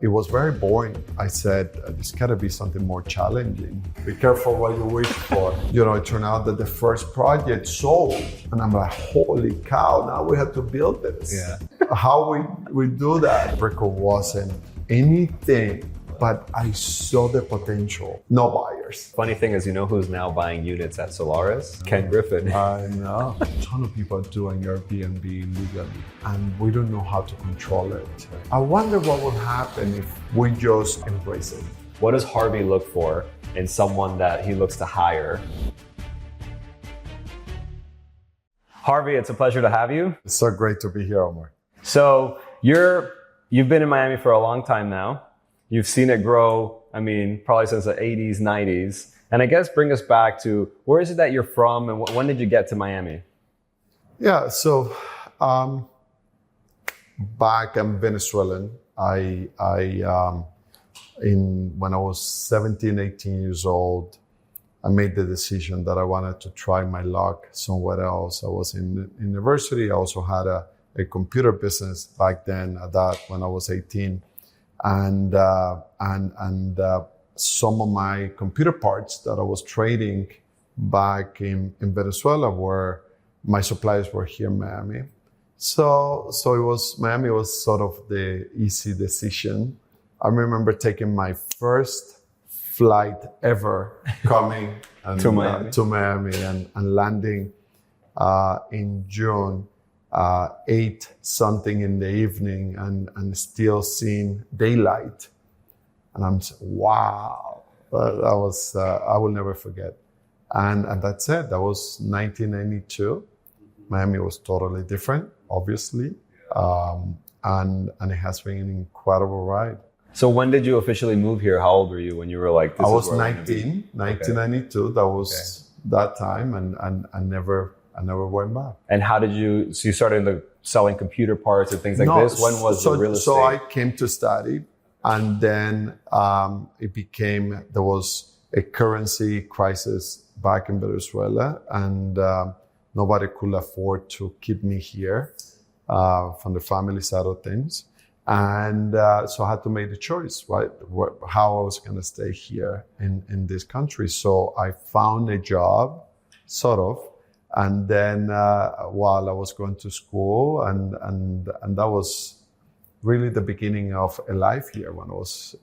It was very boring. I said, this gotta be something more challenging. Be careful what you wish for. It turned out that the first project sold. And I'm like, holy cow, now we have to build this. Yeah. How we do that? Brickell wasn't anything, but I saw the potential. No buyers. Funny thing is, who's now buying units at Solaris? Ken Griffin. I know. A ton of people are doing Airbnb legally, and we don't know how to control it. I wonder what would happen if we just embrace it. What does Harvey look for in someone that he looks to hire? Harvey, it's a pleasure to have you. It's so great to be here, Omar. So you've been in Miami for a long time now. You've seen it grow, probably since the 80s, 90s. And I guess bring us back to, where is it that you're from and when did you get to Miami? Yeah, so back I'm Venezuelan. When I was 17, 18 years old, I made the decision that I wanted to try my luck somewhere else. I was in university. I also had a computer business back then when I was 18. And some of my computer parts that I was trading back in Venezuela my suppliers were here in Miami. So Miami was sort of the easy decision. I remember taking my first flight ever coming to Miami and landing in June. 8 something in the evening and still seeing daylight. And I'm saying, wow, that was, I will never forget. And that's it. That was 1992. Miami was totally different, obviously. And it has been an incredible ride. So when did you officially move here? How old were you when you were like, I was 19, 1992. That was that time and I never went back. And how did you started selling computer parts and things like this? When was the real estate? So I came to study and then there was a currency crisis back in Venezuela and nobody could afford to keep me here from the family side of things. And so I had to make the choice, right? How I was going to stay here in this country. So I found a job, sort of. And then while I was going to school, and that was really the beginning of a life here when I was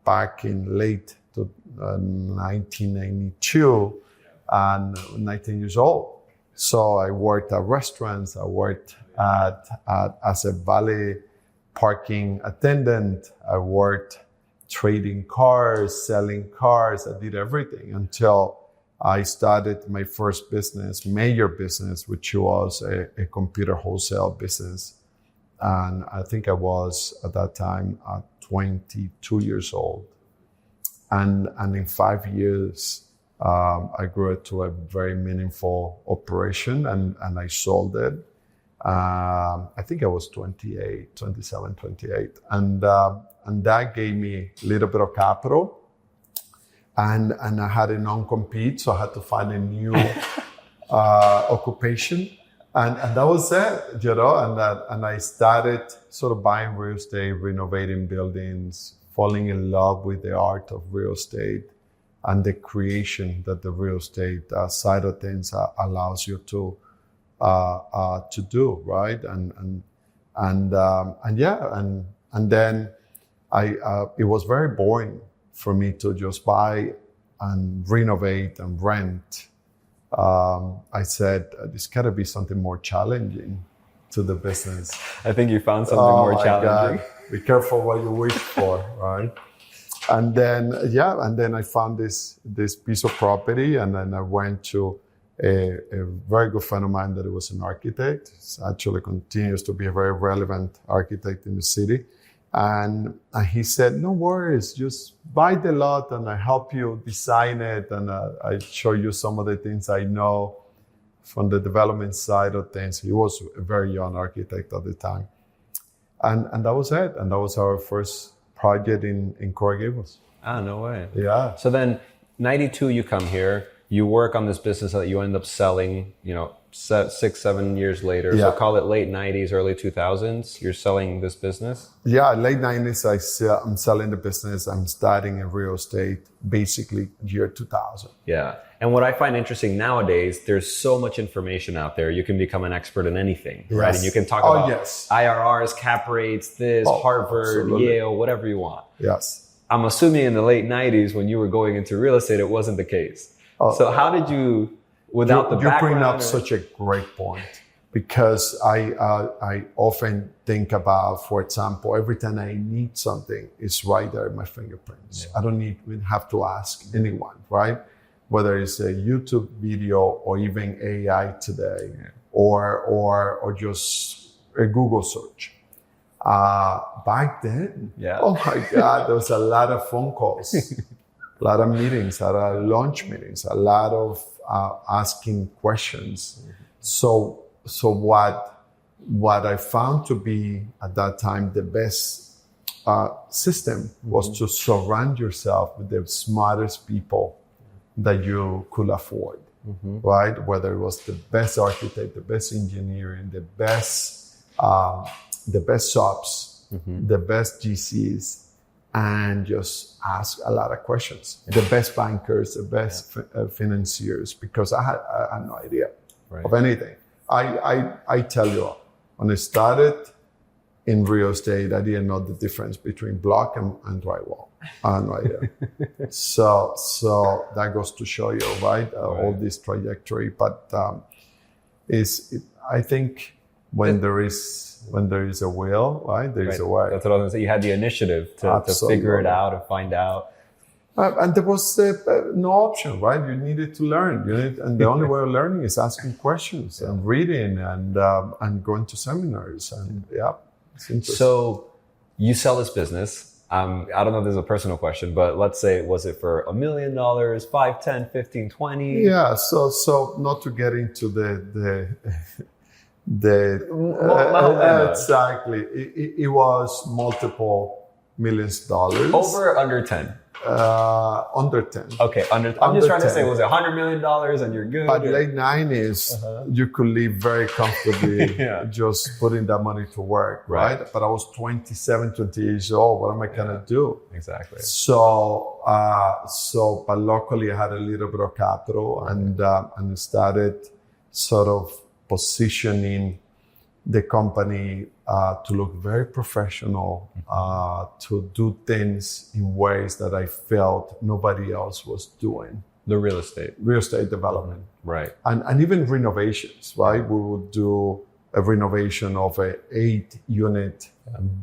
back in late 1992 and 19 years old. So I worked at restaurants. I worked as a valet parking attendant. I worked trading cars, selling cars. I did everything until I started my first business, major business, which was a computer wholesale business. And I think I was at that time 22 years old. And in 5 years, I grew it to a very meaningful operation and I sold it. I think I was 27, 28. And that gave me a little bit of capital. And I had a non-compete, so I had to find a new occupation. And that was it, and I started sort of buying real estate, renovating buildings, falling in love with the art of real estate and the creation that the real estate side of things allows you to do, right? And then it was very boring for me to just buy and renovate and rent. I said, this gotta be something more challenging to the business. I think you found something more challenging. God. Be careful what you wish for, right? And then I found this piece of property and then I went to a very good friend of mine that was an architect. He actually continues to be a very relevant architect in the city. And he said, no worries, just buy the lot and I help you design it. And I show you some of the things I know from the development side of things. He was a very young architect at the time. And that was it. And that was our first project in Coral Gables. Ah, no way. Yeah. So then 92, you come here. you work on this business that you end up selling, 6-7 years later. Yeah. So call it late 90s, early 2000s. You're selling this business. Yeah, late 90s, I'm selling the business. I'm starting in real estate, basically year 2000. Yeah. And what I find interesting nowadays, there's so much information out there. You can become an expert in anything, right? And you can talk about IRRs, cap rates, this, Harvard, absolutely. Yale, whatever you want. Yes. I'm assuming in the late 90s, when you were going into real estate, it wasn't the case. So how did you, without the background? You bring up such a great point, because I often think about, for example, every time I need something, it's right there in my fingerprints. Yeah. I don't even have to ask anyone, right? Whether it's a YouTube video or even AI today, or just a Google search. Back then, oh my God, there was a lot of phone calls, a lot of meetings, a lot of lunch meetings, a lot of asking questions. So what I found to be at that time the best system was to surround yourself with the smartest people that you could afford, right? Whether it was the best architect, the best engineering, the best shops, the best GCs, and just ask a lot of questions. The best bankers, the best financiers, because I had no idea of anything. I tell you, when I started in real estate, I didn't know the difference between block and drywall. I had no idea. So that goes to show you, right? All this trajectory. But I think when there is a will, right, there is a way. That's what I was going to say. You had the initiative to figure it out and find out. And there was no option, right? You needed to learn. And the only way of learning is asking questions and reading and going to seminars. And it's interesting. So you sell this business. I don't know if this is a personal question, but let's say, was it for $1 million, 5, 10, 15, 20? Yeah. So not to get into the exactly. It was multiple millions of dollars. Over or under 10? Under 10. Okay, I'm just trying to say, was it $100 million and you're good? But late 90s, you could live very comfortably just putting that money to work, right? But I was 27, 28 years old. What am I going to do? Exactly. So, but luckily I had a little bit of capital and started sort of positioning the company to look very professional, to do things in ways that I felt nobody else was doing. The real estate development. Right. And even renovations, right? We would do a renovation of a 8-unit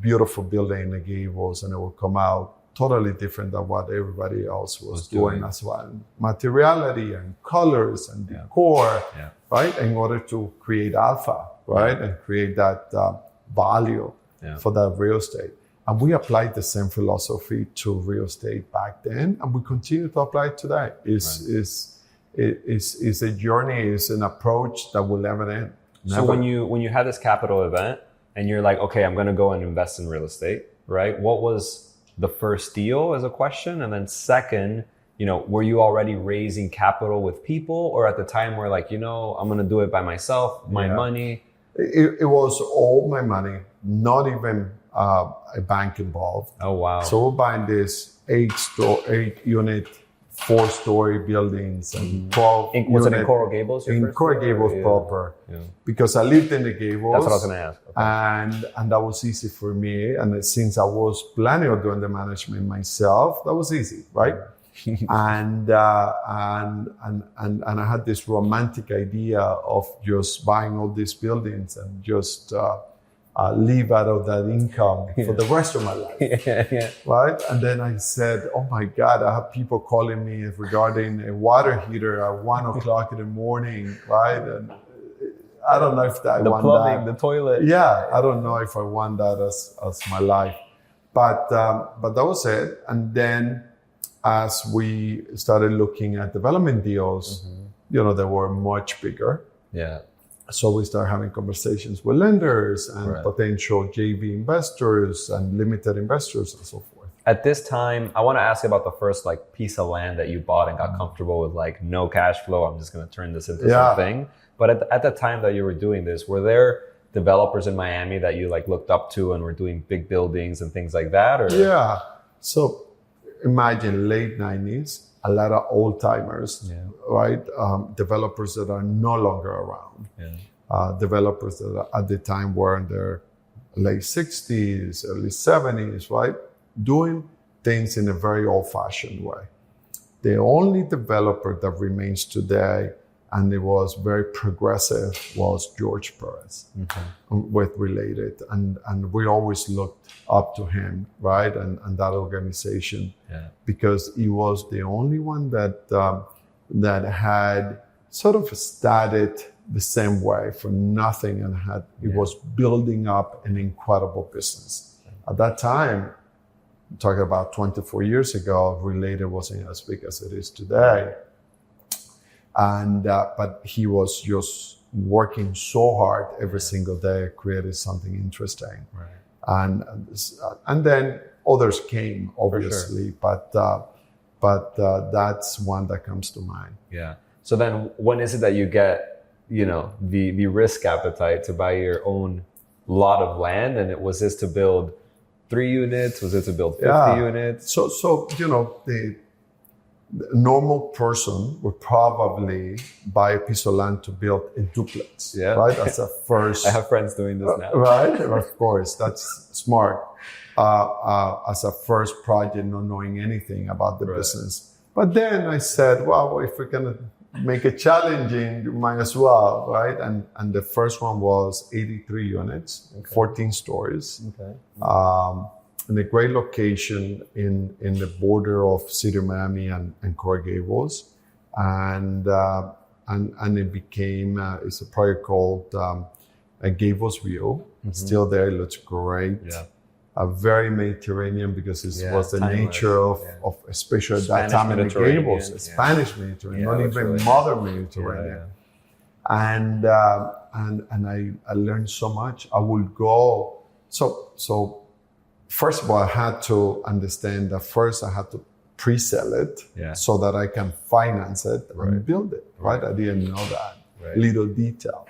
beautiful building in the Gables, and it would come out totally different than what everybody else was doing as well. Materiality and colors and decor, right? In order to create alpha, right? And create that value for that real estate. And we applied the same philosophy to real estate back then, and we continue to apply it today. It's a journey, it's an approach that will never end. Never. So when you had this capital event and you're like, okay, I'm going to go and invest in real estate, right? What was the first deal as a question? And then second, were you already raising capital with people, or at the time were like, I'm going to do it by myself, my money? It was all my money, not even a bank involved. Oh, wow. So we're buying this 8-unit, 4-story buildings and 12 Was it in Coral Gables? In Coral Gables proper. Yeah. Because I lived in the Gables. That's what I was going to ask. Okay. And that was easy for me. And since I was planning on doing the management myself, that was easy, right? and I had this romantic idea of just buying all these buildings and just live out of that income for the rest of my life, right? And then I said, oh my God, I have people calling me regarding a water heater at 1 o'clock in the morning, right? And I don't know if I want plumbing, that. The toilet. Yeah, I don't know if I want that as my life. But that was it. And then as we started looking at development deals, they were much bigger. Yeah. So we started having conversations with lenders and potential JV investors and limited investors and so forth. At this time, I want to ask you about the first like piece of land that you bought and got comfortable with like no cash flow. I'm just going to turn this into something. But at the time that you were doing this, were there developers in Miami that you like looked up to and were doing big buildings and things like that? Or? Yeah. So imagine late 90s, a lot of old timers, right? Developers that are no longer around. Developers that at the time were in their late 60s, early 70s, right? Doing things in a very old-fashioned way. The only developer that remains today, and it was very progressive, was George Perez with Related. And we always looked up to him, right? And that organization, because he was the only one that had sort of started the same way from nothing and it was building up an incredible business. At that time, talking about 24 years ago, Related wasn't as big as it is today. And but he was just working so hard every single day, created something interesting. And then others came, obviously, but that's one that comes to mind. Yeah. So then when is it that you get, the risk appetite to buy your own lot of land? And was this to build 3 units? Was it to build 50 units? So the normal person would probably buy a piece of land to build a duplex, right? That's a first. I have friends doing this now. Right? Of course, that's smart. As a first project, not knowing anything about the business. But then I said, well, if we're going to make it challenging, you might as well, right? And the first one was 83 units, 14 stories. In a great location in the border of City of Miami and Coral Gables. And it became, it's a project called Gables View. It's still there, it looks great. Very Mediterranean because it was the nature of especially at that time in the Gables, Spanish Mediterranean, not even really modern Mediterranean. And I learned so much. I would go, so first of all, I had to understand that first I had to pre-sell it so that I can finance it and build it, right? I didn't know that little detail.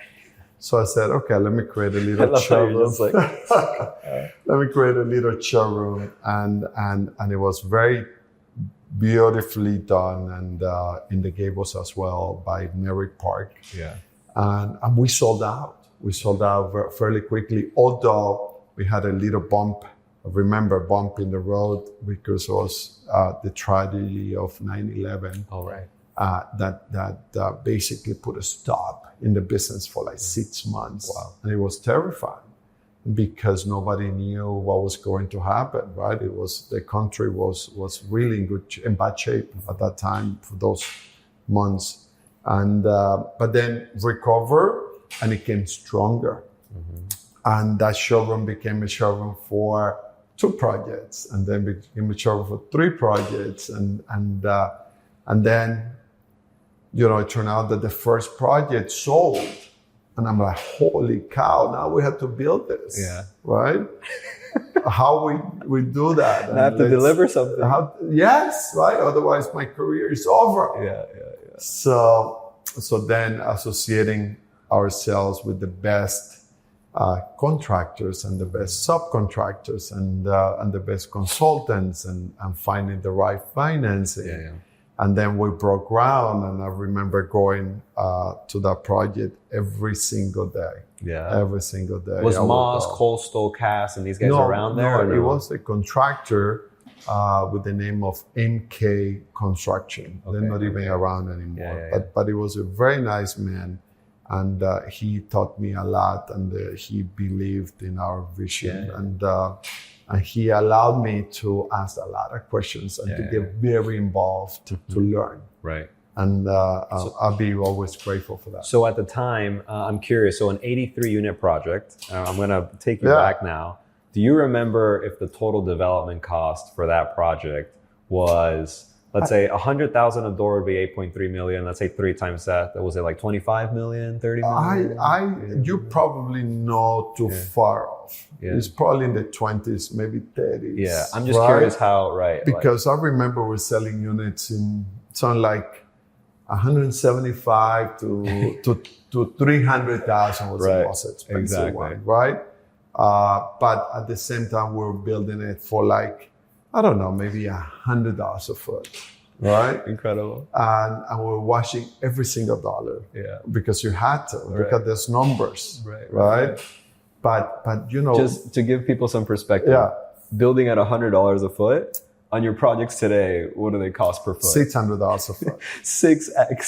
So I said, okay, let me create a little showroom. Let me create a little showroom. And it was very beautifully done and in the Gables as well by Merrick Park. And we sold out. We sold out fairly quickly, although we had a little bump in the road because it was the tragedy of 9/11. That basically put a stop in the business for like 6 months. And it was terrifying because nobody knew what was going to happen, right? The country was really in bad shape at that time for those months. And but then recover and it came stronger. And that showroom became a showroom for 2 projects, and then became a showroom for 3 projects, and then it turned out that the first project sold, and I'm like, holy cow! Now we have to build this, right? How we do that? I have to deliver something. Yes, right. Otherwise, my career is over. So then associating ourselves with the best contractors and the best subcontractors and the best consultants and finding the right financing. And then we broke ground, and I remember going to that project every single day. Every single day. Was Moss, Coastal, Cass, and these guys around there? No, it was a contractor with the name of MK Construction. They're not even around anymore. But it was a very nice man. And he taught me a lot, and he believed in our vision. And he allowed me to ask a lot of questions and to get very involved to learn. And I'll be always grateful for that. So at the time, I'm curious, so an 83 unit project, I'm going to take you back now. Do you remember if the total development cost for that project was let's say 100,000 a door would be 8.3 million. Let's say 3 times that. That was it like 25 million, 30 million? You probably not too far off. Yeah. It's probably in the 20s, maybe 30s. Yeah, I'm just curious how, right? Because I remember we're selling units in something like 175 to 300,000 was the most expensive one, right? But at the same time, we're building it for like, I don't know, maybe $100 a foot, right? Incredible. And we're watching every single dollar, because you had to look at those numbers, right? But you know, just to give people some perspective, building at $100 a foot on your projects today, what do they cost per foot? $600 a foot. 6x.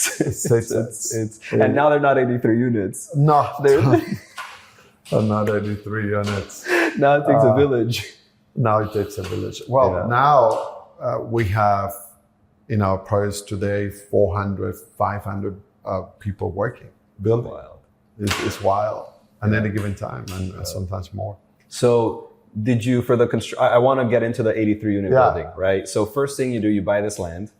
6x. And now they're not 83 units. No, they're not 83 units. Now it takes a village. Now it takes a village. Well, now we have in our projects today 400, 500 people working, building. Wild. It's wild at any given time, and sometimes more. So did you, for the I want to get into the 83 unit building, right? So first thing you do, you buy this land,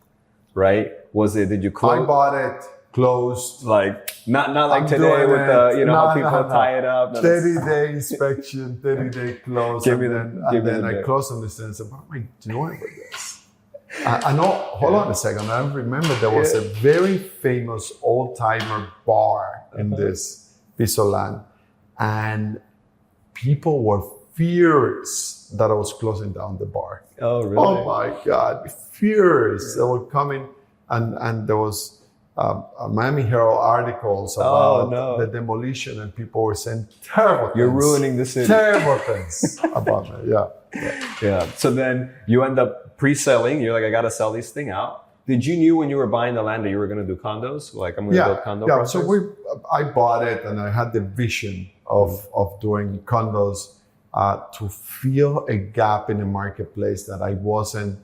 right? Did you close? I bought it, closed. Like, not like today with the, how people tie it up. 30-day inspection, 30-day close. And then I closed on this and said, what am I doing with this? I know, hold on a second. I remember there was a very famous old-timer bar in this piece of land. And people were furious that I was closing down the bar. Oh, really? Oh my God, furious. They were coming, and there was a Miami Herald articles about the demolition, and people were saying terrible things. You're ruining the city. Terrible things about me, yeah. So then you end up pre-selling. You're like, I got to sell this thing out. Did you knew when you were buying the land that you were going to do condos? Like, I'm going to build condo projects? So I bought it, and I had the vision of doing condos to fill a gap in the marketplace that I wasn't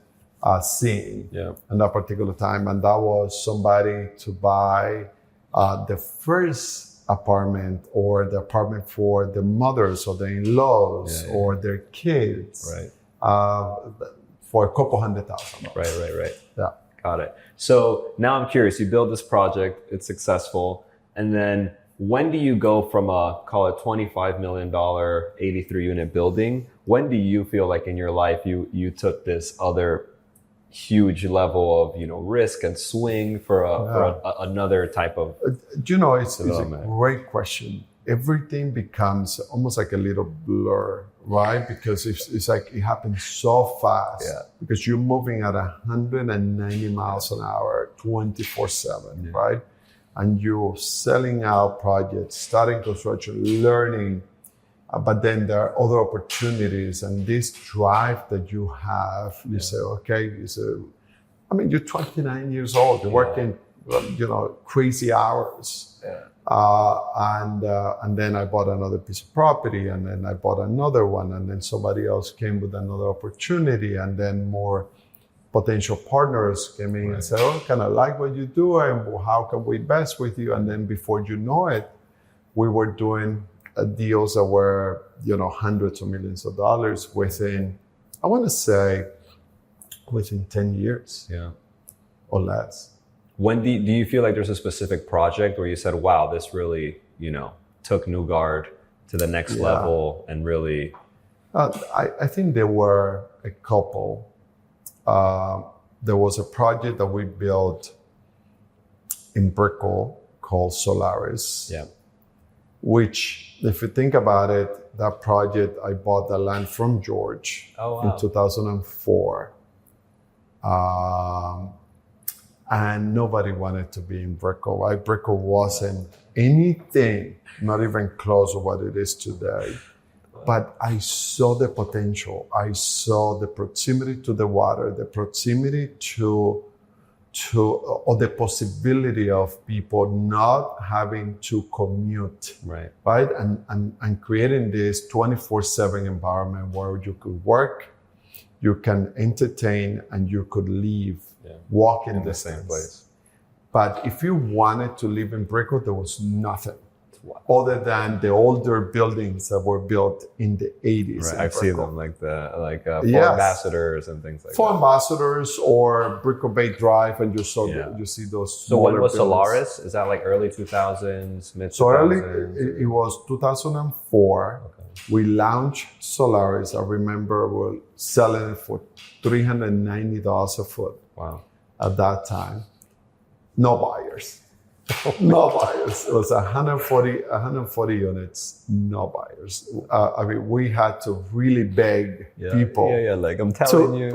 seeing in that particular time. And that was somebody to buy the first apartment, or the apartment for the mothers or the in-laws or their kids for a couple $100,000. Right. Yeah. Got it. So now I'm curious, you build this project, it's successful. And then when do you go from call it $25 million, 83 unit building? When do you feel like in your life you took this other huge level of, risk and swing for another type of it's a great question. Everything becomes almost like a little blur, right? Because it's like it happens so fast. Because you're moving at 190 miles an hour, 24/7, right? And you're selling out projects, starting construction, learning, but then there are other opportunities, and this drive that you have, you say, okay, you're 29 years old, you're working, crazy hours. And then I bought another piece of property, and then I bought another one, and then somebody else came with another opportunity, and then more potential partners came in and said, oh, kind of like what you do, and how can we invest with you? And then before you know it, we were doing deals that were, hundreds of millions of dollars within, I want to say, within 10 years or less. When do you feel like there's a specific project where you said, wow, this really, took Newgard to the next level and really? I think there were a couple. There was a project that we built in Brickell called Solaris, which, if you think about it, that project, I bought the land from George in 2004. And nobody wanted to be in Brickell, right? Brickell wasn't anything, not even close to what it is today. But I saw the potential. I saw the proximity to the water, the proximity or the possibility of people not having to commute, right? And creating this 24/7 environment where you could work, you can entertain, and you could live, walk in the same place. But if you wanted to live in Brickell, there was nothing. other than the older buildings that were built in the 80s. Right. I've seen them, like for Yes. ambassadors and things like For that. ambassadors or Brickell Bay Drive, and you see those. So when was buildings. Solaris? Is that like early 2000s, mid 2000s? So early, it was 2004. Okay. We launched Solaris. I remember we were selling it for $390 a foot. Wow. At that time. No buyers. No buyers. It was 140 units, no buyers. We had to really beg people. Yeah. Like, I'm telling you.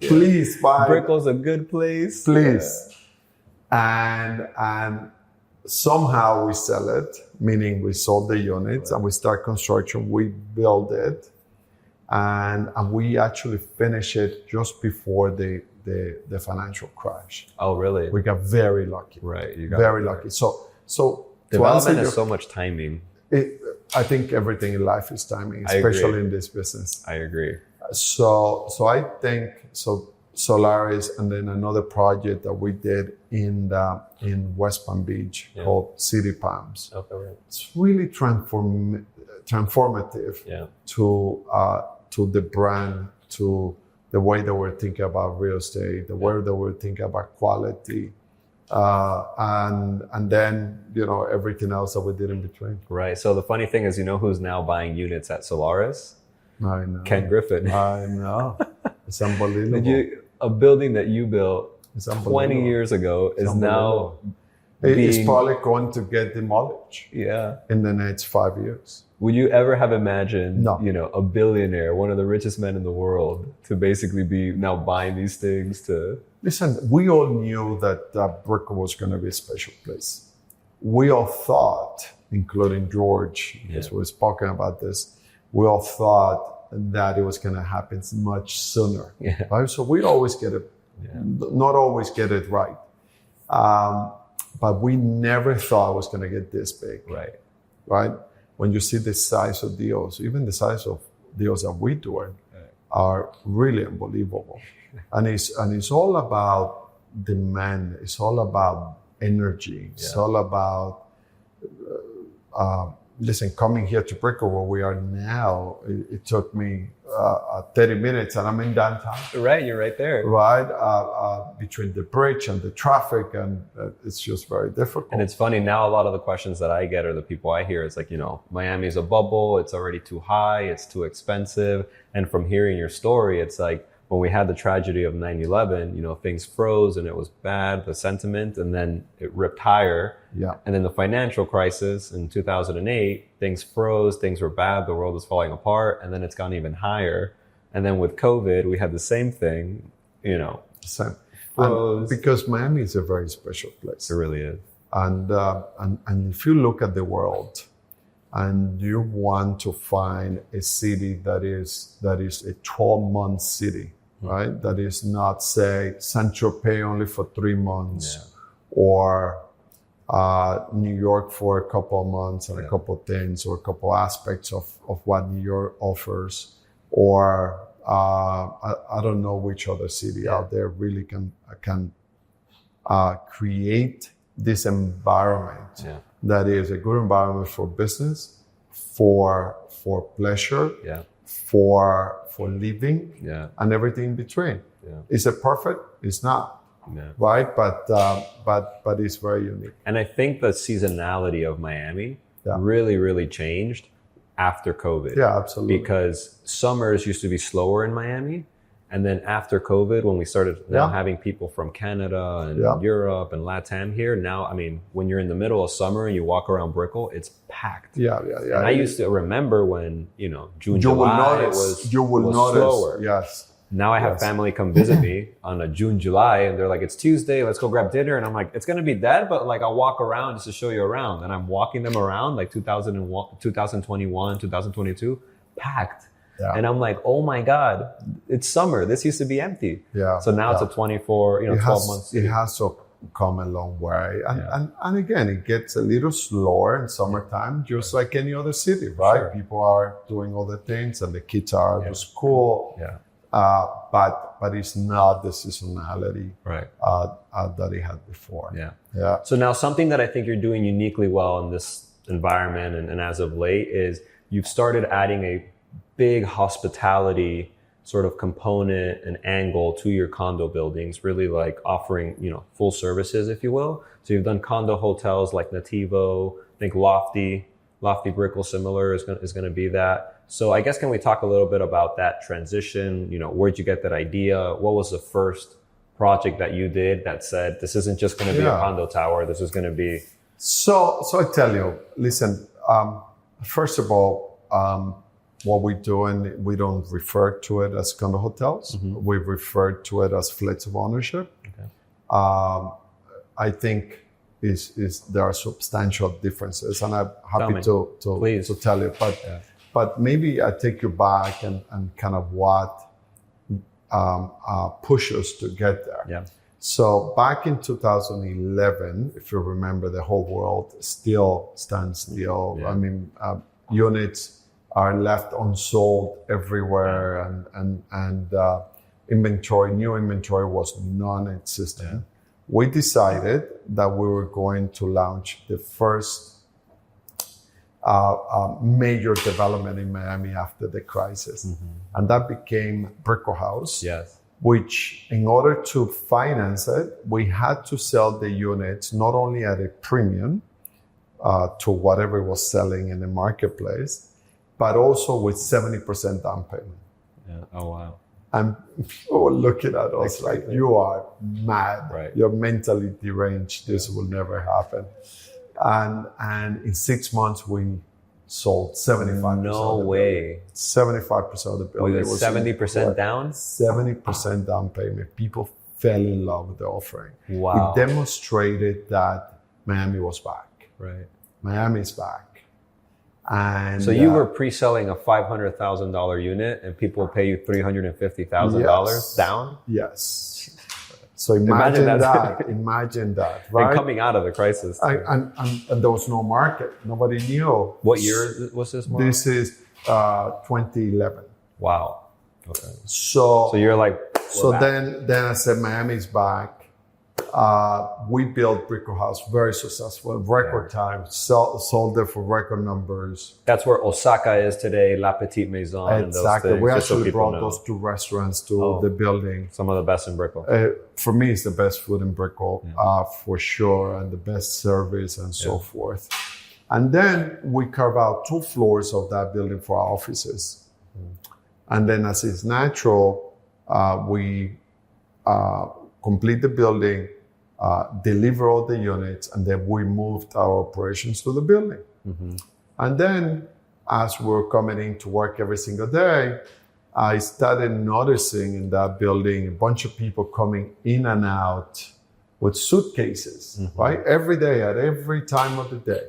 Please buy. Brickell's a good place. Please. Yeah. And somehow we sell it, meaning we sold the units and we start construction. We build it. And we actually finish it just before the financial crash. Oh, really? We got very lucky. Right. You got very lucky. So development is so much timing. I think everything in life is timing, especially in this business. I agree. So I think Solaris, and then another project that we did in West Palm Beach called City Palms. Okay, right. It's really transformative to the brand, to the way that we're thinking about real estate, the way that we're thinking about quality, and then everything else that we did in between. Right. So the funny thing is, who's now buying units at Solaris? I know. Ken Griffin. I know. It's unbelievable. A building that you built 20 years ago is now it's probably going to get demolished. Yeah. In the next 5 years. Would you ever have imagined, No. A billionaire, one of the richest men in the world, to basically be now buying these things to... Listen, we all knew that Brickell was going to be a special place. We all thought, including George, as we were talking about this, we all thought that it was going to happen much sooner. Yeah. Right? So we always get it, not always get it right. But we never thought it was going to get this big. Right. Right? When you see the size of deals, even the size of deals that we do are really unbelievable. And it's all about demand. It's all about energy. It's all about, coming here to Brickell where we are now, it took me 30 minutes and I'm in downtown. Right, you're right there. Right, between the bridge and the traffic, and it's just very difficult. And it's funny, now a lot of the questions that I get or the people I hear, it's like, Miami's a bubble, it's already too high, it's too expensive. And from hearing your story, it's like, when we had the tragedy of 9/11, things froze and it was bad, the sentiment, and then it ripped higher. Yeah. And then the financial crisis in 2008, things froze, things were bad, the world was falling apart, and then it's gone even higher. And then with COVID, we had the same thing, Same. froze. Because Miami is a very special place. It really is. And if you look at the world, and you want to find a city that is a 12-month city, right? That is not, say, Saint-Tropez only for 3 months, or New York for a couple of months and a couple of things, or a couple aspects of what New York offers, or I don't know which other city out there really can create this environment that is a good environment for business, for pleasure, for living, and everything in between. Yeah. Is it perfect? It's not. Yeah. Right? But it's very unique. And I think the seasonality of Miami really, really changed after COVID. Yeah, absolutely. Because summers used to be slower in Miami. And then after COVID, when we started now having people from Canada and Europe and LATAM here, now, when you're in the middle of summer and you walk around Brickell, it's packed. Yeah. And I used to remember when, June, July was slower. Yes. Now I have family come visit me on a June, July, and they're like, it's Tuesday, let's go grab dinner. And I'm like, it's going to be dead, but I'll walk around just to show you around. And I'm walking them around 2021, 2022, packed. Yeah. And I'm like, oh my God, it's summer. This used to be empty. Yeah. So now it's a 24, 12 months. It has to come a long way. And again, it gets a little slower in summertime, just like any other city, right? Sure. People are doing all the things and the kids are to school. Yeah. But it's not the seasonality that it had before. Yeah. So now something that I think you're doing uniquely well in this environment and as of late is you've started adding a big hospitality sort of component and angle to your condo buildings, really like offering, full services, if you will. So you've done condo hotels like Natiivo, I think Lofty Brickell similar is going to be that. So I guess, can we talk a little bit about that transition? Where'd you get that idea? What was the first project that you did that said, this isn't just going to be a condo tower, this is going to be... So I tell you, listen, first of all, what we're doing, we don't refer to it as condo hotels. Mm-hmm. We refer to it as flexible ownership. Okay. I think there are substantial differences, and I'm happy to tell you. But maybe I take you back and kind of what pushed us to get there. Yeah. So back in 2011, if you remember, the whole world still stands still. Yeah. I mean, units are left unsold everywhere, and new inventory was non-existent. Yeah. We decided that we were going to launch the first major development in Miami after the crisis. Mm-hmm. And that became Brickell House. Yes. Which, in order to finance it, we had to sell the units not only at a premium to whatever was selling in the marketplace, but also with 70% down payment. Yeah. Oh, wow. And people were looking at us like, you are mad. Right. You're mentally deranged. This will never happen. And in 6 months, we sold 75%. No way. 75% of the building. Was it 70% down? 70% down payment. People fell in love with the offering. Wow. It demonstrated that Miami was back. Right. Miami is back. And so you were pre-selling a $500,000 unit, and people pay you $350,000 down? Yes. So imagine that. Imagine that. Right? And coming out of the crisis. And there was no market. Nobody knew. What year was this? Mark? This is 2011. Wow. Okay. So you're like. Then I said Miami's back. We built Brickell House, very successful, record time, sold it for record numbers. That's where Osaka is today, La Petite Maison. Exactly. We actually brought those two restaurants to the building. Some of the best in Brickell. For me, it's the best food in Brickell, for sure, and the best service and so forth. And then we carve out 2 floors of that building for our offices. And then, as is natural, we complete the building, deliver all the units, and then we moved our operations to the building. Mm-hmm. And then, as we're coming in to work every single day, I started noticing in that building a bunch of people coming in and out with suitcases, right? Every day, at every time of the day.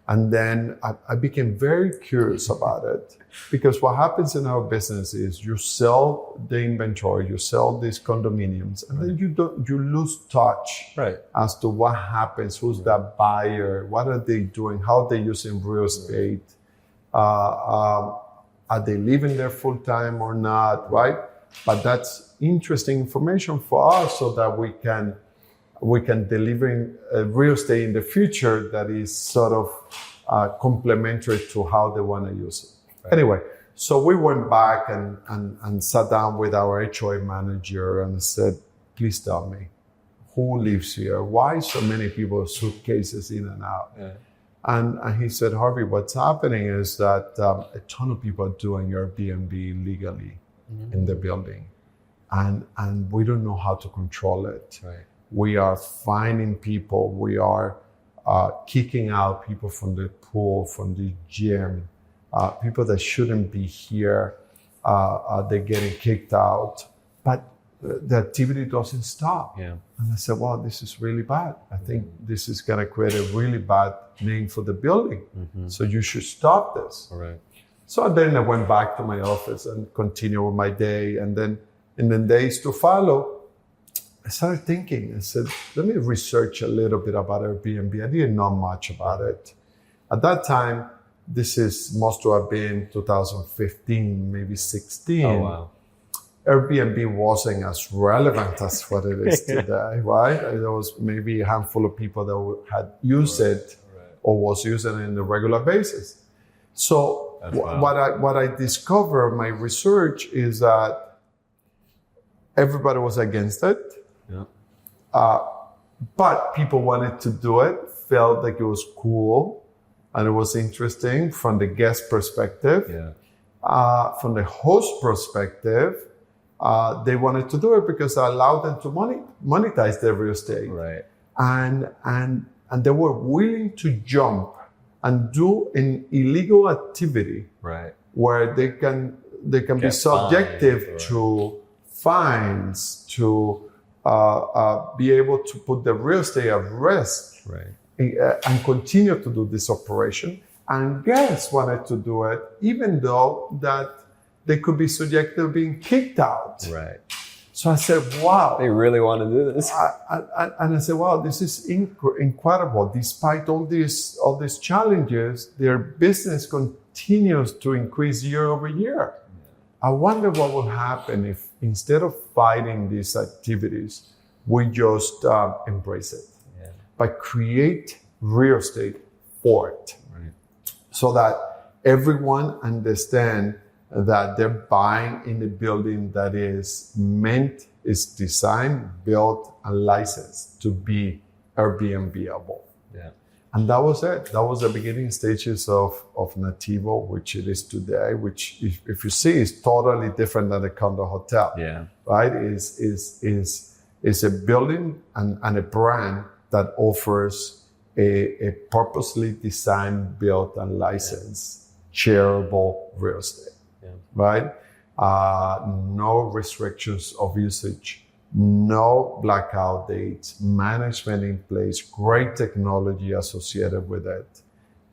And then I became very curious about it, because what happens in our business is you sell the inventory, you sell these condominiums, and then you lose touch as to what happens, who's that buyer, what are they doing, how are they using real estate, are they living there full time or not, right? But that's interesting information for us, so that we can deliver real estate in the future that is sort of complementary to how they want to use it. Right. Anyway, so we went back and sat down with our HOA manager and said, please tell me, who lives here? Why so many people with suitcases in and out? Yeah. And he said, Harvey, what's happening is that a ton of people are doing Airbnb illegally in the building. And we don't know how to control it. Right. We are finding people. We are kicking out people from the pool, from the gym. People that shouldn't be here, they're getting kicked out. But the activity doesn't stop. Yeah. And I said, well, this is really bad. I think this is going to create a really bad name for the building. Mm-hmm. So you should stop this. All right. So then I went back to my office and continued with my day. And then in the days to follow, I started thinking. I said, let me research a little bit about Airbnb. I didn't know much about it. At that time, must have been 2015, maybe 16. Oh, wow. Airbnb wasn't as relevant as what it is today, right? There was maybe a handful of people that had used it. or was using it on a regular basis. So what I discovered my research is that everybody was against it. Yeah. But people wanted to do it, felt like it was cool and it was interesting from the guest perspective. Yeah. From the host perspective, they wanted to do it because it allowed them to monetize their real estate. Right. And they were willing to jump and do an illegal activity Right. where they can be subjective to fines, to be able to put the real estate at risk, Right. and continue to do this operation. And guests wanted to do it, even though that they could be subject to being kicked out. Right. So I said, wow. They really want to do this. And I said, wow, this is incredible. Despite all these challenges, their business continues to increase year over year. I wonder what will happen if instead of fighting these activities, we just embrace it. Yeah. But create real estate for it. Right. So that everyone understand that they're buying in a building that is designed, built, and licensed to be Airbnb-able. Yeah. And that was it. That was the beginning stages of Natiivo, which it is today, which if you see is totally different than a condo hotel. Yeah. Right? Is a building and a brand that offers a purposely designed, built, and licensed shareable real estate. Right? No restrictions of usage, no blackout dates, management in place, great technology associated with it.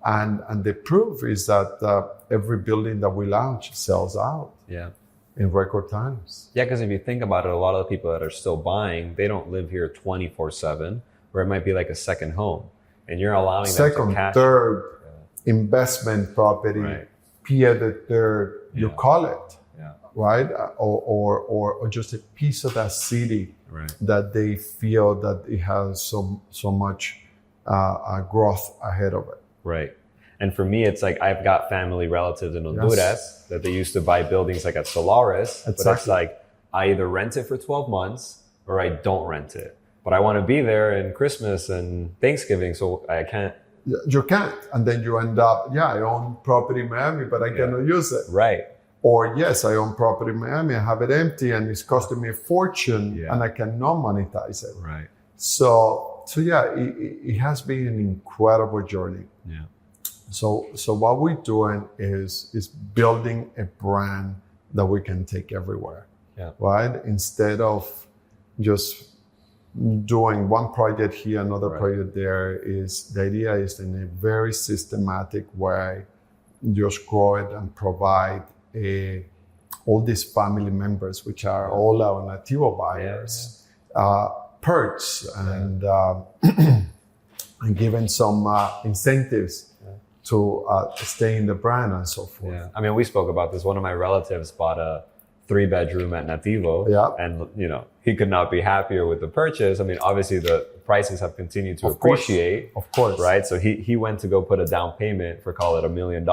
And the proof is that every building that we launch sells out in record times. Yeah, because if you think about it, a lot of the people that are still buying, they don't live here 24/7, where it might be like a second home. And you're allowing them to cash. Second, third, investment property, Right. Pier the third, you call it, Yeah. right? Or just a piece of that city Right. that they feel that it has so much growth ahead of it. Right. And for me, it's like I've got family relatives in Honduras that they used to buy buildings like at Solaris. But it's like I either rent it for 12 months or I don't rent it. But I want to be there in Christmas and Thanksgiving, so I can't. You can't. And then you end up, I own property in Miami, but I cannot use it. Right. Or yes, I own property in Miami, I have it empty and it's costing me a fortune and I cannot monetize it. Right. So it has been an incredible journey. Yeah. So what we're doing is building a brand that we can take everywhere. Yeah. Right? Instead of just doing one project here, another project there, the idea is in a very systematic way, just grow it and provide all these family members, which are all our Natiivo buyers, perks and and given some incentives to stay in the brand and so forth. Yeah. I mean, we spoke about this. One of my relatives bought a 3-bedroom at Natiivo, and he could not be happier with the purchase. I mean, obviously the prices have continued to appreciate, of course, right? So he went to go put a down payment for, call it $1 million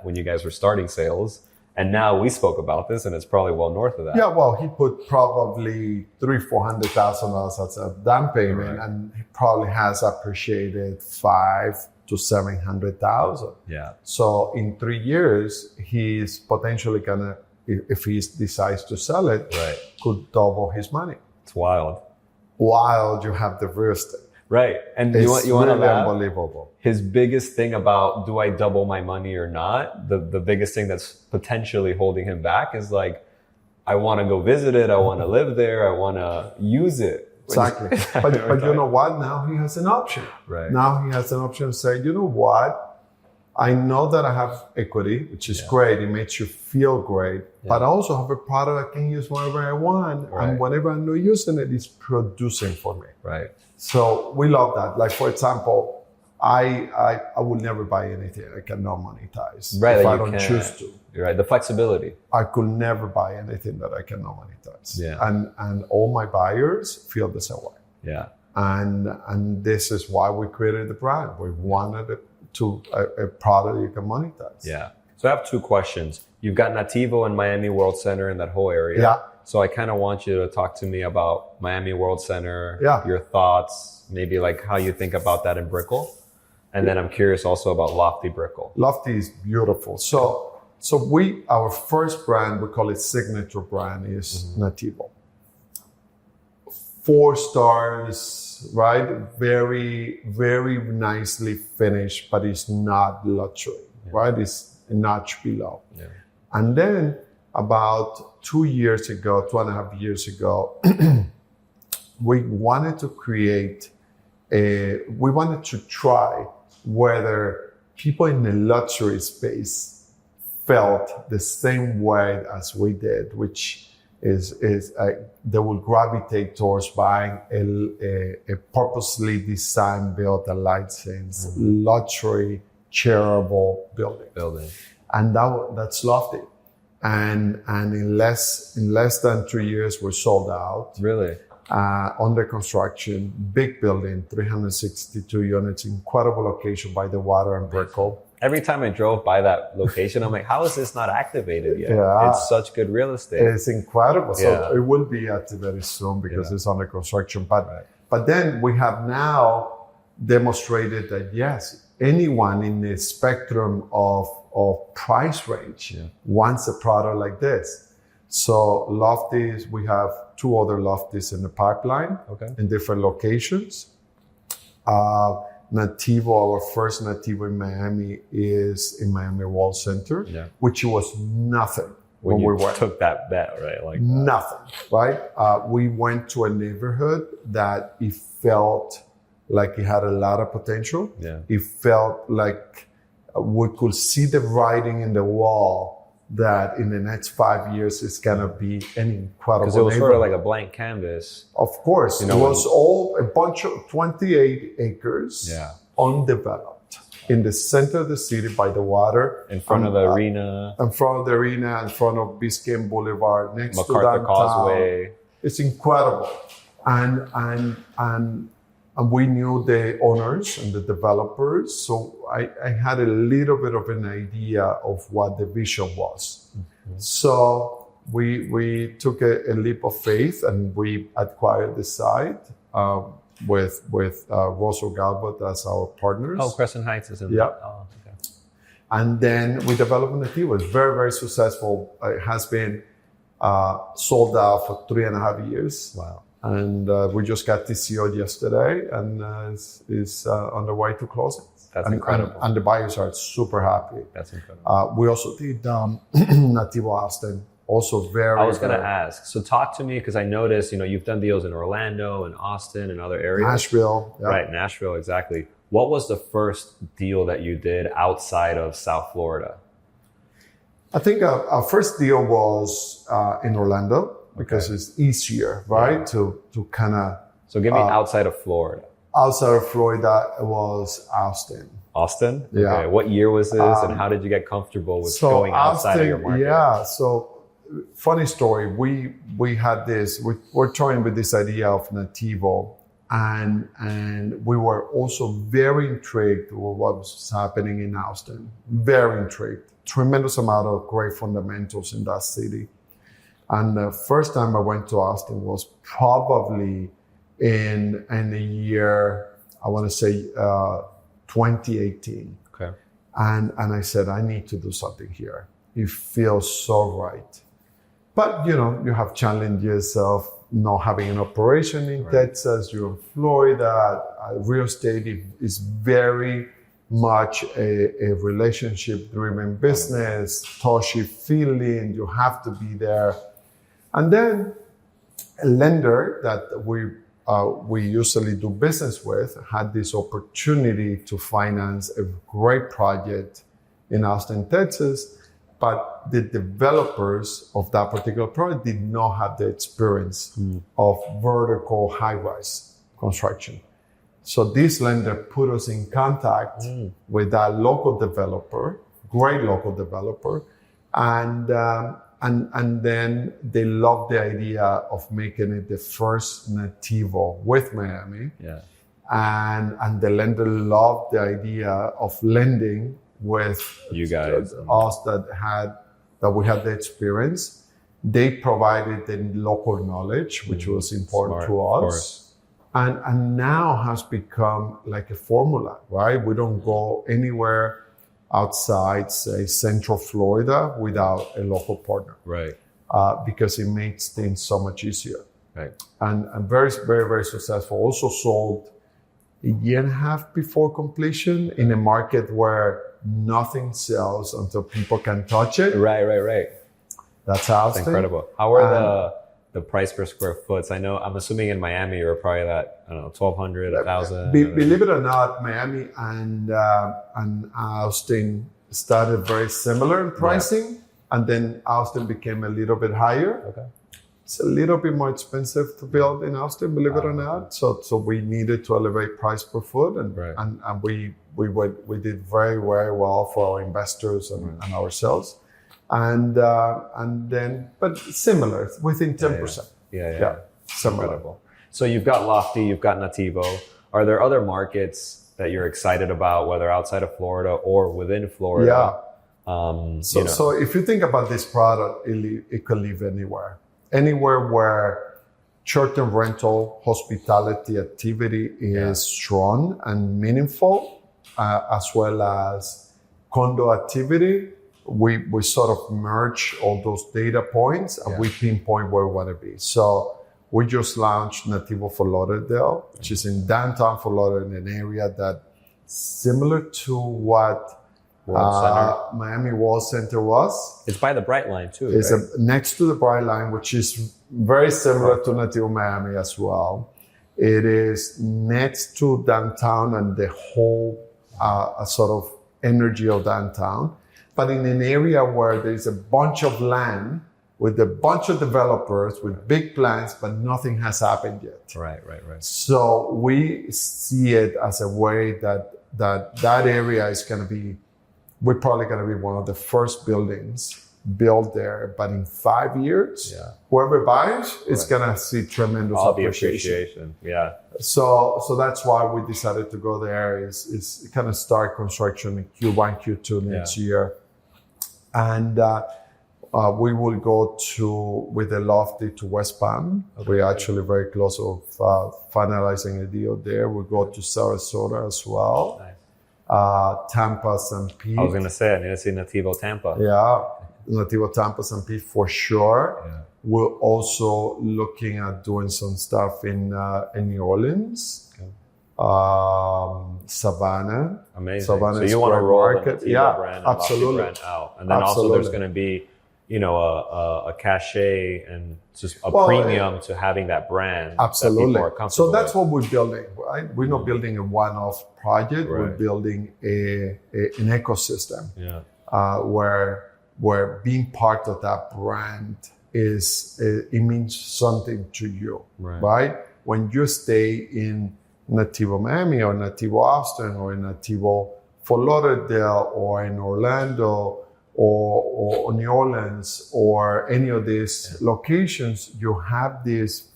when you guys were starting sales, and now we spoke about this, and it's probably well north of that. Yeah, well, he put probably $300,000-$400,000 as a down payment, and he probably has appreciated $500,000 to $700,000. Yeah. So in 3 years, he's potentially gonna, if he decides to sell it, could double his money. It's wild. While you have the real estate. Right. And it's you want to really unbelievable. His biggest thing about do I double my money or not, the biggest thing that's potentially holding him back is like, I want to go visit it. I want to live there. I want to use it. Exactly. But you know what? Now he has an option. Right. Now he has an option to say, you know what? I know that I have equity, which is great. It makes you feel great. But I also have a product I can use whenever I want. And whenever I'm not using it, it's producing for me. Right. So we love that. Like, for example, I will never buy anything I cannot monetize if I don't choose to. You're right. The flexibility. I could never buy anything that I cannot monetize. Yeah. And all my buyers feel the same way. Yeah. And this is why we created the brand. We wanted a product you can monetize. Yeah. So I have two questions. You've got Natiivo and Miami World Center in that whole area. Yeah. So I kind of want you to talk to me about Miami World Center, Yeah. your thoughts, maybe like how you think about that in Brickell. And then I'm curious also about Lofty Brickell. Lofty is beautiful. So our first brand, we call it signature brand, is Natiivo. 4 stars, right? Very, very nicely finished, but it's not luxury, right? It's a notch below. Yeah. And then about 2.5 years ago, we wanted to try whether people in the luxury space felt the same way as we did, which is they will gravitate towards buying a purposely designed, built, a licensed, luxury, shareable building. And that's Lofty. And in less than 3 years, we're sold out. Really? Under construction, big building, 362 units, incredible location by the water in Brickell. Every time I drove by that location, I'm like, how is this not activated yet? Yeah. It's such good real estate. It's incredible. So Yeah. it will be activated soon because Yeah. it's under construction. But then we have now demonstrated that yes, anyone in the spectrum of price range wants a product like this. So Lofties, we have 2 other Lofties in the pipeline in different locations. Natiivo, our first Natiivo in Miami is in Miami World Center, which was nothing when we went. took that bet, right? Like Nothing, right? We went to a neighborhood that it felt like it had a lot of potential. Yeah. It felt like we could see the writing in the wall that in the next 5 years it's gonna be an incredible because it was sort of neighborhood. like a blank canvas. Of course, You know, it was all a bunch of 28 acres, undeveloped, in the center of the city by the water, In front of the arena, in front of the arena, in front of Biscayne Boulevard, next to MacArthur downtown. Causeway. It's incredible, and we knew the owners and the developers, so I had a little bit of an idea of what the vision was. So we took a leap of faith and we acquired the site with Russell Galbot as our partners. Oh, Crescent Heights is in Yeah. there. Oh, okay. And then we developed Natiivo. It's very, very successful. It has been sold out for 3.5 years. Wow. And we just got TCO yesterday, and is on the way to closing. That's incredible. And the buyers are super happy. That's incredible. We also did Natiivo Austin, also very. I was going to ask. So talk to me, because I noticed, you've done deals in Orlando and Austin and other areas. Nashville. Yeah. Right, Nashville, exactly. What was the first deal that you did outside of South Florida? I think our first deal was in Orlando because it's easier, right? To kind of. So give me outside of Florida. Outside of Florida, it was Austin. Austin? Yeah. Okay. What year was this, and how did you get comfortable with going outside of your market? Yeah. So funny story. We had this. We're toying with this idea of Natiivo, and we were also very intrigued with what was happening in Austin. Very intrigued. Tremendous amount of great fundamentals in that city. And the first time I went to Austin was probably in the year, I want to say 2018. Okay. And I said, I need to do something here. It feels so right. But, you have challenges of not having an operation in Texas, you're in Florida. Real estate is very much a relationship-driven business, touchy feeling, you have to be there. And then a lender that we usually do business with had this opportunity to finance a great project in Austin, Texas, but the developers of that particular project did not have the experience of vertical high-rise construction. So this lender put us in contact with that local developer, great local developer, and and then they love the idea of making it the first Natiivo with Miami. Yeah. And the lender loved the idea of lending with You guys. us that we had the experience. They provided the local knowledge, which was important Smart, to us. And now has become like a formula, right? We don't go anywhere outside, say, Central Florida without a local partner. Right. Because it makes things so much easier. Right. And very, very, very successful. Also sold a year and a half before completion in a market where nothing sells until people can touch it. Right. That's Austin. That's incredible. How are the price per square foot? I'm assuming in Miami you're probably at, I don't know, 1,200, 1,000. Believe it or not, Miami and Austin started very similar in pricing, and then Austin became a little bit higher. Okay. It's a little bit more expensive to build in Austin, believe it or not. So we needed to elevate price per foot, and we did very, very well for our investors and ourselves. And then, but similar, within 10%. Yeah. Similar. Incredible. So you've got Lofty, you've got Natiivo. Are there other markets that you're excited about, whether outside of Florida or within Florida? Yeah. So if you think about this product, it can live anywhere where short-term rental hospitality activity is strong and meaningful, as well as condo activity. We sort of merge all those data points and we pinpoint where we want to be. So we just launched Natiivo for Lauderdale, which is in downtown Fort Lauderdale, in an area that similar to what Miami World Center was. It's by the Bright Line too. It's right? Next to the Bright Line, which is very similar to Natiivo Miami as well. It is next to downtown and the whole sort of energy of downtown, but in an area where there's a bunch of land with a bunch of developers with big plans, but nothing has happened yet. Right. So we see it as a way that area is going to be, we're probably going to be one of the first buildings built there. But in 5 years, whoever buys is going to see tremendous appreciation. Yeah. So that's why we decided to go there. Is kind of start construction in Q1, Q2 next year, and we will go with the Lofty to West Palm. Okay. We're actually very close to finalizing a deal there. We'll go to Sarasota as well. Nice. Tampa, St. Pete. I was going to say, I need to see Natiivo Tampa. Yeah, Natiivo Tampa, St. Pete for sure. Yeah. We're also looking at doing some stuff in New Orleans. Savannah. Amazing. Savannah so you want to roll market. The Natiivo brand and absolutely. Brand out. And then also there's going to be, a cachet and just a premium to having that brand. Absolutely. That people are comfortable so that's with. what we're building, right? We're not building a one-off project. Right. We're building an ecosystem where being part of that brand it means something to you, right? When you stay in Natiivo Miami or Natiivo Austin or in Natiivo Fort Lauderdale or in Orlando or New Orleans or any of these locations, you have this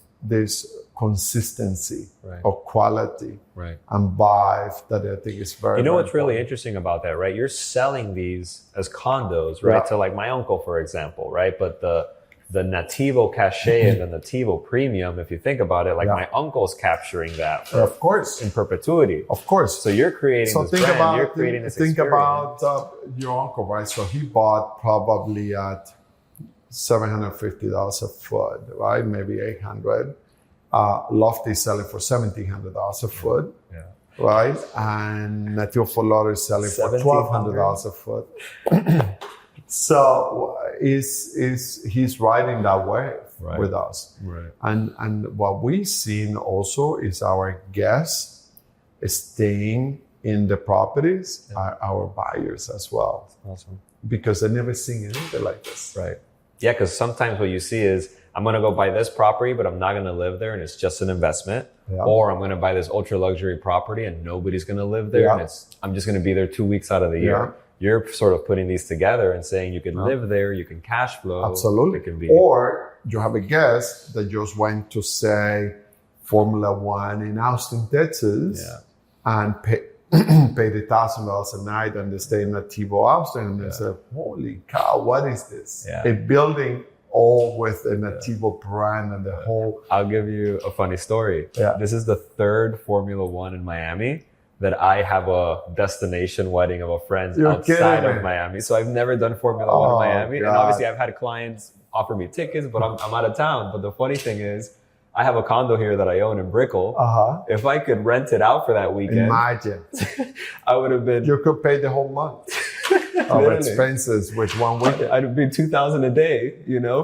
consistency of quality and vibe that I think is very, what's really interesting about that, right? You're selling these as condos, right? To like my uncle, for example, right? But the Natiivo cachet and the Natiivo premium, if you think about it, like my uncle's capturing that of course in perpetuity. Of course. So you're creating this brand, you're creating this experience. Think about your uncle, right? So he bought probably at $750 a foot, right? Maybe $800. Lofty is selling for $1,700 a foot. Yeah. Right? And Natiivo Fort Lauderdale is selling for $1,200 a foot. So he's riding that wave with us. Right. And what we've seen also is our guests staying in the properties are our buyers as well. Awesome. Because they've never seen anything like this. Right. Yeah, because sometimes what you see is, I'm going to go buy this property, but I'm not going to live there and it's just an investment. Yeah. Or I'm going to buy this ultra luxury property and nobody's going to live there and I'm just going to be there 2 weeks out of the year. you're sort of putting these together and saying you can live there, you can cash flow. Absolutely. It can be, or you have a guest that just went to, say, Formula One in Austin, Texas, and pay the $1,000 a night, and they stay in Natiivo, Austin, and they say, holy cow, what is this? A building all with a Natiivo brand and the whole... I'll give you a funny story. This is the third Formula One in Miami that I have a destination wedding of a friend outside of Miami. So I've never done Formula One in Miami. God. And obviously I've had clients offer me tickets, but I'm out of town. But the funny thing is, I have a condo here that I own in Brickell. If I could rent it out for that weekend, imagine, I would have been... You could pay the whole month of expenses with one weekend. I'd be $2,000 a day,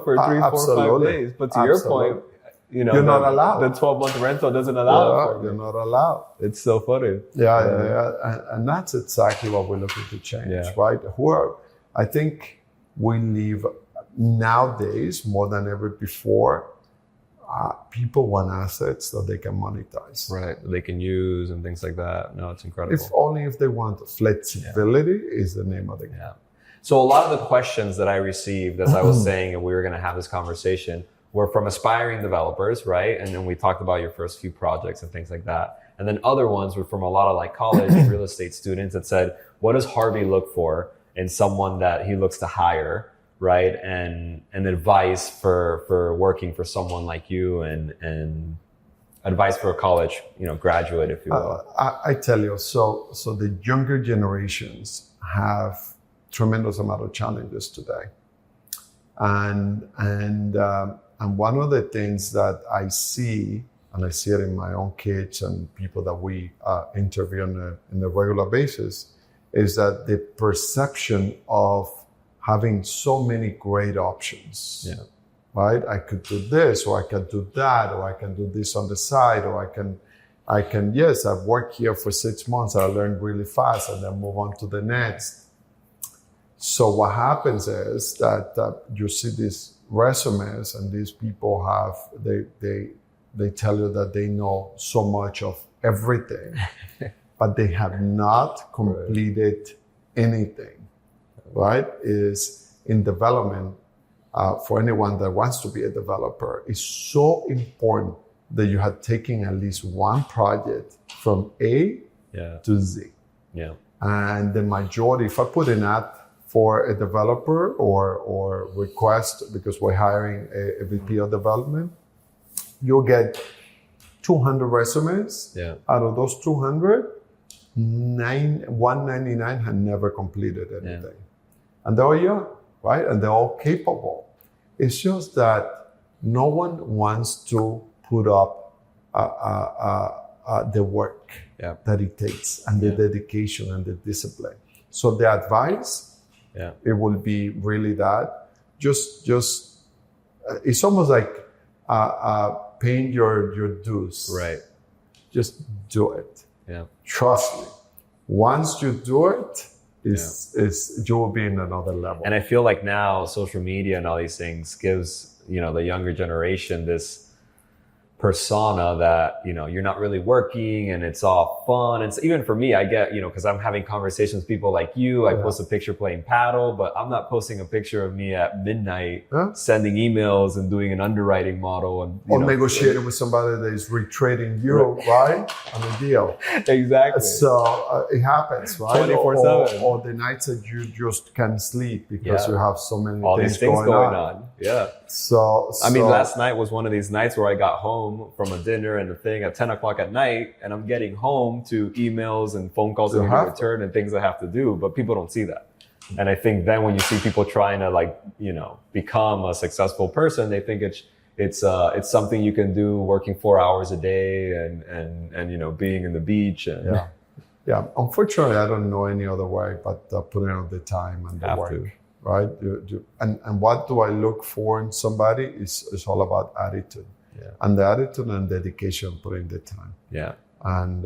for 3, 4, 5 days. But to your point, you're not allowed. The 12-month rental doesn't allow it. You're not allowed. It's so funny. And that's exactly what we're looking to change, right? I think we live nowadays more than ever before. People want assets that they can monetize. Right. They can use and things like that. No, it's incredible. If only if they want. Flexibility is the name of the game. So a lot of the questions that I received, as I was saying, and we were going to have this conversation, were from aspiring developers, right? And then we talked about your first few projects and things like that. And then other ones were from a lot of college real estate students that said, what does Harvey look for in someone that he looks to hire? Right. And advice for working for someone like you and advice for a college, graduate, if you will. I tell you, so the younger generations have tremendous amount of challenges today. And one of the things that I see, and I see it in my own kids and people that we interview on a regular basis, is that the perception of having so many great options, right? I could do this, or I can do that, or I can do this on the side, or I can, yes, I've worked here for 6 months, I learned really fast, and then move on to the next. So what happens is that you see these resumes, and these people they tell you that they know so much of everything, but they have not completed anything. Right, is in development for anyone that wants to be a developer, it's so important that you have taken at least one project from A to Z. And the majority, if I put an ad for a developer or request, because we're hiring a VP of development, you'll get 200 resumes. Out of those 200, 199 have never completed anything. And they're all young, right? And they're all capable. It's just that no one wants to put up the work that it takes, and the dedication and the discipline. So the advice, it will be really that. Just it's almost like paying your dues. Right. Just do it. Trust me. Once you do it, you will be in another level. And I feel like now social media and all these things gives, the younger generation this persona that, you're not really working and it's all fun. And so even for me, I get, because I'm having conversations with people like you, I post a picture playing paddle, but I'm not posting a picture of me at midnight sending emails and doing an underwriting model and or negotiating with somebody that is retrading you, right? On a deal. Exactly. So it happens, right? 24/7. Or the nights that you just can't sleep because you have so many all things these things going on. So I mean, last night was one of these nights where I got home from a dinner and a thing at 10 o'clock at night, and I'm getting home to emails and phone calls that need to return and things I have to do, but people don't see that. And I think then when you see people trying to become a successful person, they think it's something you can do working 4 hours a day and being in the beach. And Unfortunately, I don't know any other way but putting out the time and the work. Right? And what do I look for in somebody is all about attitude. And the attitude and dedication, putting the time. And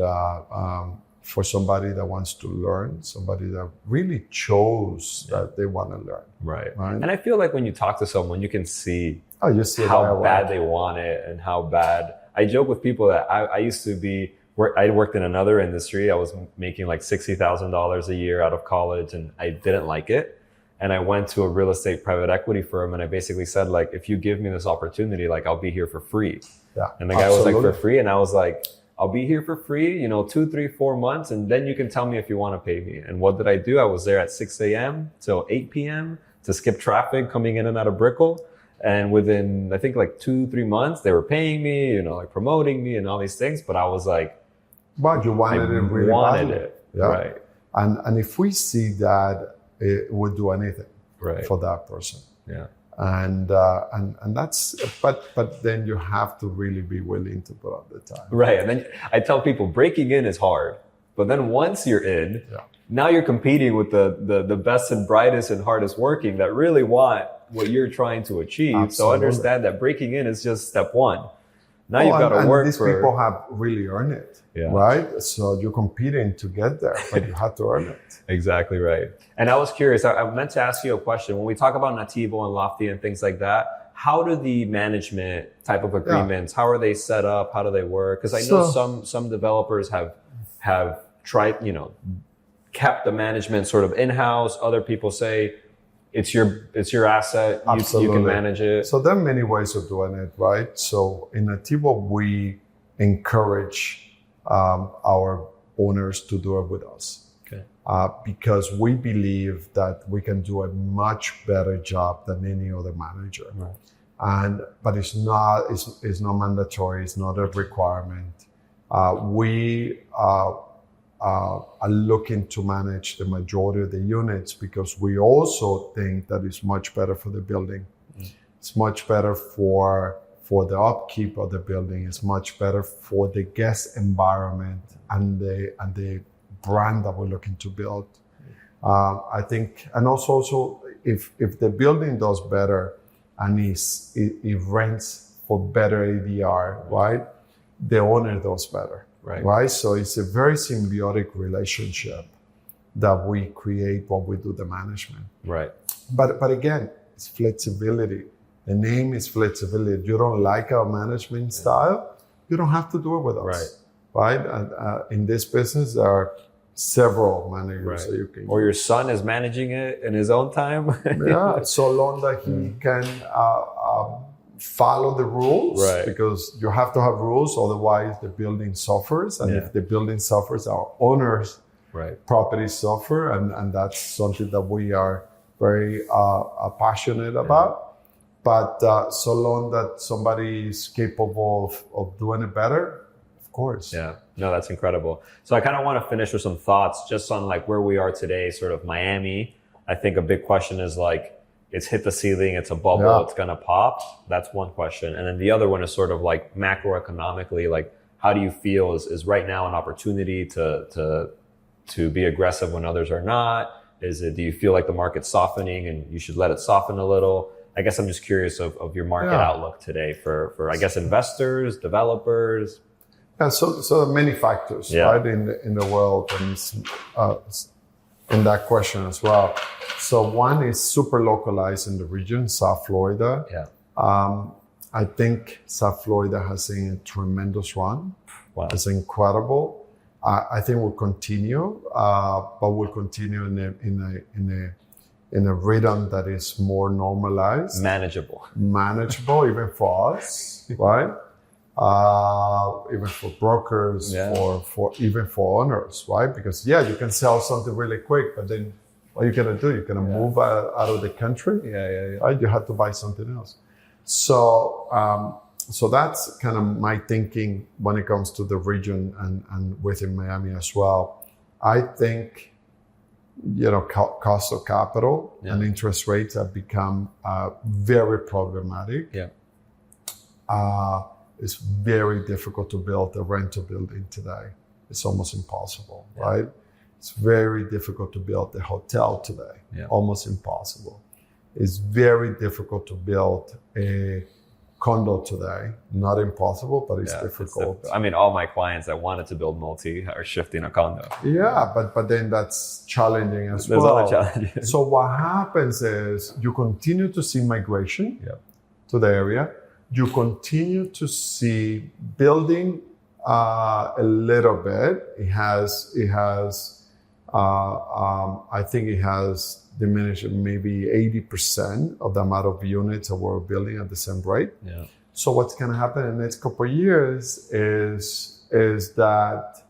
for somebody that wants to learn, somebody that really chose that they want to learn. Right. And I feel like when you talk to someone, you can see, you see how bad they want it and how bad. I joke with people that I used to be I worked in another industry. I was making like $60,000 a year out of college, and I didn't like it. And I went to a real estate private equity firm, and I basically said, like, if you give me this opportunity, like, I'll be here for free. Yeah, and the guy was like, for free? And I was like, I'll be here for free, 2, 3, 4 months, and then you can tell me if you want to pay me. And what did I do? I was there at 6 a.m. till 8 p.m. to skip traffic coming in and out of Brickell. And within, I think, like 2, 3 months, they were paying me, like promoting me and all these things. But I was like, but you wanted it really badly. Yeah. Right. And if we see that, it would do anything for that person. Yeah. And that's, but then you have to really be willing to put up the time. Right. And then I tell people breaking in is hard, but then once you're in, now you're competing with the best and brightest and hardest working that really want what you're trying to achieve. Absolutely. So understand that breaking in is just step one. Now you've got to work these people have really earned it, right? So you're competing to get there, but you have to earn it. Exactly right. And I was curious, I meant to ask you a question. When we talk about Natiivo and Lofty and things like that, how do the management type of agreements, how are they set up? How do they work? Because I know some developers have tried, kept the management sort of in-house. Other people say, it's your asset. You can manage it. So there are many ways of doing it, right? So in Natiivo, we encourage our owners to do it with us, because we believe that we can do a much better job than any other manager. Right. But it's not mandatory. It's not a requirement. We are looking to manage the majority of the units because we also think that it's much better for the building. It's much better for the upkeep of the building. It's much better for the guest environment and the brand that we're looking to build. I think, and also if the building does better and it rents for better ADR, right? The owner does better. Right. So it's a very symbiotic relationship that we create when we do the management. Right. But again, it's flexibility. The name is flexibility. If you don't like our management style, you don't have to do it with us. Right. And in this business, there are several managers that you can Or your son is managing it in his own time. So long that he can follow the rules, because you have to have rules, otherwise the building suffers, and if the building suffers, our owners' properties suffer, and that's something that we are very passionate about. But so long that somebody is capable of doing it better, of course. Yeah, no, that's incredible. So I kind of want to finish with some thoughts just on like where we are today, sort of Miami. I think a big question is like, it's hit the ceiling, it's a bubble, it's going to pop. That's one question. And then the other one is sort of like macroeconomically, like how do you feel is right now an opportunity to be aggressive when others are not? Do you feel like the market's softening and you should let it soften a little? I guess I'm just curious of your market outlook today for I guess investors, developers. Yeah, so many factors, right, in the world, and in that question as well. So one is super localized in the region, South Florida. I think South Florida has seen a tremendous run. Wow. It's incredible. I think we'll continue, but we'll continue in a rhythm that is more normalized. Manageable, even for us, right? Even for brokers, even for owners, right? Because you can sell something really quick, but then what are you gonna do? You're gonna move out of the country, right? You have to buy something else. So that's kind of my thinking when it comes to the region and within Miami as well. I think cost of capital and interest rates have become very problematic. It's very difficult to build a rental building today. It's almost impossible, right? It's very difficult to build a hotel today, almost impossible. It's very difficult to build a condo today. Not impossible, but it's difficult. I mean, all my clients that wanted to build multi are shifting a condo. Yeah, but then that's challenging as well. There's other challenges. So what happens is you continue to see migration to the area. You continue to see building A little bit. I think it has diminished maybe 80% of the amount of units that we're building at the same rate. Yeah. So what's going to happen in the next couple of years is that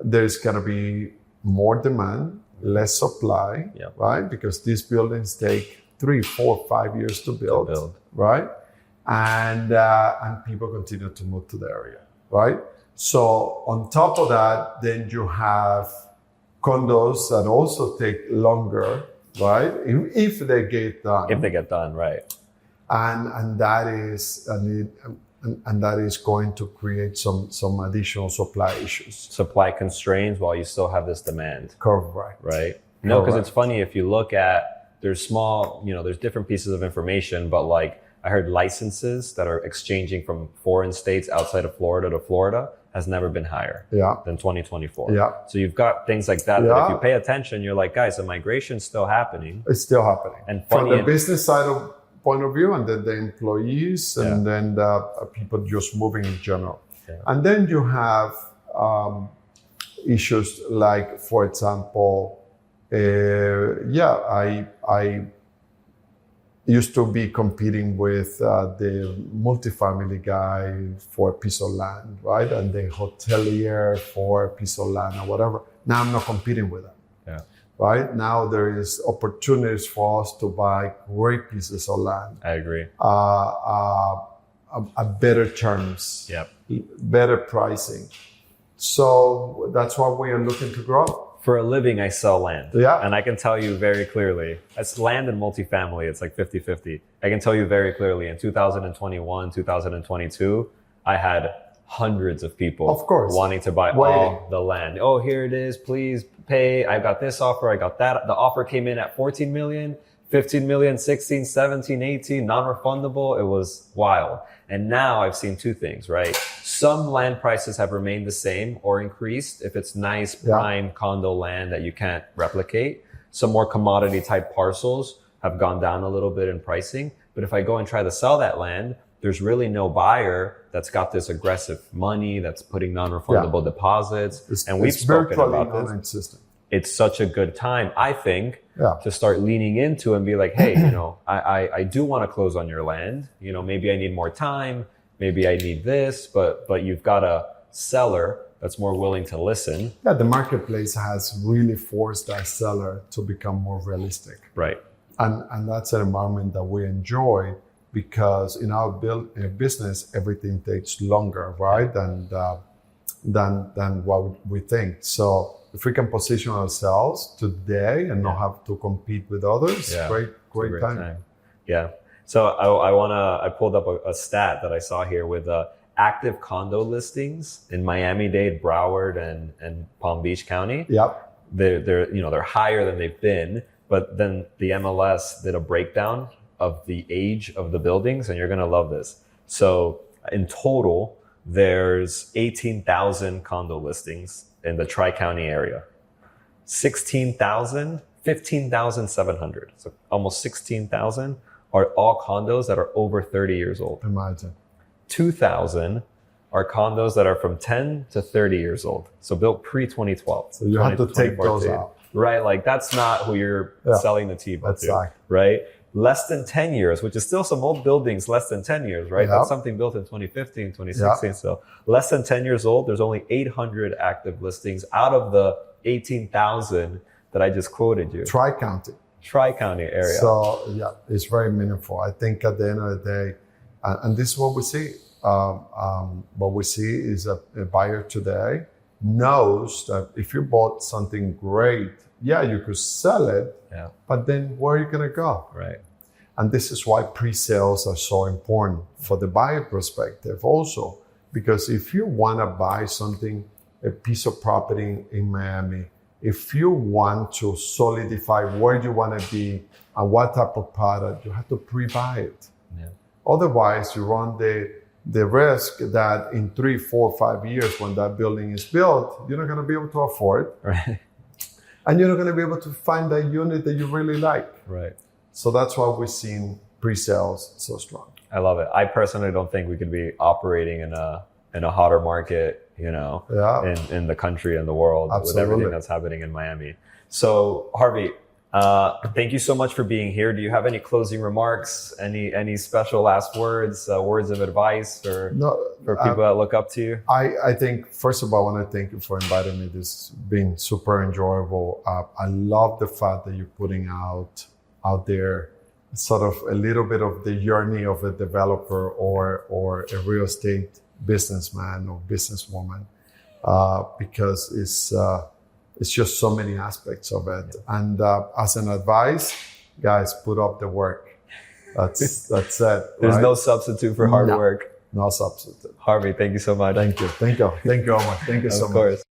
there's going to be more demand, less supply, right? Because these buildings take 3, 4, 5 years to build. Right? And people continue to move to the area, right? So on top of that, then you have condos that also take longer, right? If they get done. If they get done, right. And that is going to create some additional supply issues. Supply constraints while you still have this demand. Correct. Right? No, because it's funny, if you look at, there's there's different pieces of information, but like I heard licenses that are exchanging from foreign states outside of Florida to Florida has never been higher than 2024. Yeah. So you've got things like that, that if you pay attention, you're like, guys, the migration's still happening. It's still happening. And from the business side of point of view, and then the employees, and then the people just moving in general. Yeah. And then you have issues like, for example, I used to be competing with the multifamily guy for a piece of land, right? And the hotelier for a piece of land or whatever. Now I'm not competing with them. Yeah. Right? Now there is opportunities for us to buy great pieces of land. I agree. At better terms. Yep. Better pricing. So that's why we are looking to grow. For a living, I sell land. Yeah. And I can tell you very clearly, it's land and multifamily, it's like 50-50. I can tell you very clearly, in 2021, 2022, I had hundreds of people wanting to buy all the land. Oh, here it is, please pay. I got this offer, I got that. The offer came in at 14 million, 15 million, 16, 17, 18, non-refundable. It was wild. And now I've seen two things, right? Some land prices have remained the same or increased if it's nice prime condo land that you can't replicate. Some more commodity type parcels have gone down a little bit in pricing. But if I go and try to sell that land, there's really no buyer that's got this aggressive money, that's putting non-refundable deposits. And we've spoken about this. It's such a good time, I think, to start leaning into and be like, hey, I do want to close on your land. Maybe I need more time. Maybe I need this, but you've got a seller that's more willing to listen. Yeah, the marketplace has really forced that seller to become more realistic. Right. And that's an environment that we enjoy, because in our business, everything takes longer, right? Than what we think. So if we can position ourselves today and not have to compete with others, great time. Yeah. So I pulled up a stat that I saw here with active condo listings in Miami-Dade, Broward, and Palm Beach County. Yep. They're higher than they've been, but then the MLS did a breakdown of the age of the buildings, and you're gonna love this. So in total, there's 18,000 condo listings in the Tri-County area. 15,700, so almost 16,000 are all condos that are over 30 years old. Imagine. 2,000 are condos that are from 10 to 30 years old. So built pre-2012. So you have to take those out. Right, like that's not who you're selling the Natiivo to, right? Less than 10 years, which is still some old buildings, less than 10 years, right? That's something built in 2015, 2016. So less than 10 years old, there's only 800 active listings out of the 18,000 that I just quoted you. Tri-County area. So it's very meaningful. I think at the end of the day, and this is what we see. What we see is a buyer today knows that if you bought something great, you could sell it, but then where are you going to go? Right. And this is why pre-sales are so important for the buyer perspective also, because if you want to buy something, a piece of property in Miami, if you want to solidify where you want to be and what type of product, you have to pre-buy it. Yeah. Otherwise, you run the risk that in 3, 4, 5 years, when that building is built, you're not going to be able to afford it. Right. And you're not going to be able to find that unit that you really like. Right. So that's why we're seeing pre-sales so strong. I love it. I personally don't think we could be operating in a in a hotter market, you know, in the country and the world. Absolutely. With everything that's happening in Miami. So Harvey, thank you so much for being here. Do you have any closing remarks? Any special last words, words of advice for people that look up to you? I think, first of all, I want to thank you for inviting me. This has been super enjoyable. I love the fact that you're putting out there sort of a little bit of the journey of a developer or a real estate businessman or businesswoman, because it's just so many aspects of it. And as an advice, guys, put up the work. That's it. There's right? no substitute for hard work. No substitute. Harvey, thank you so much. Thank you. Thank you. Thank you, Omar. Thank you so much. Of course.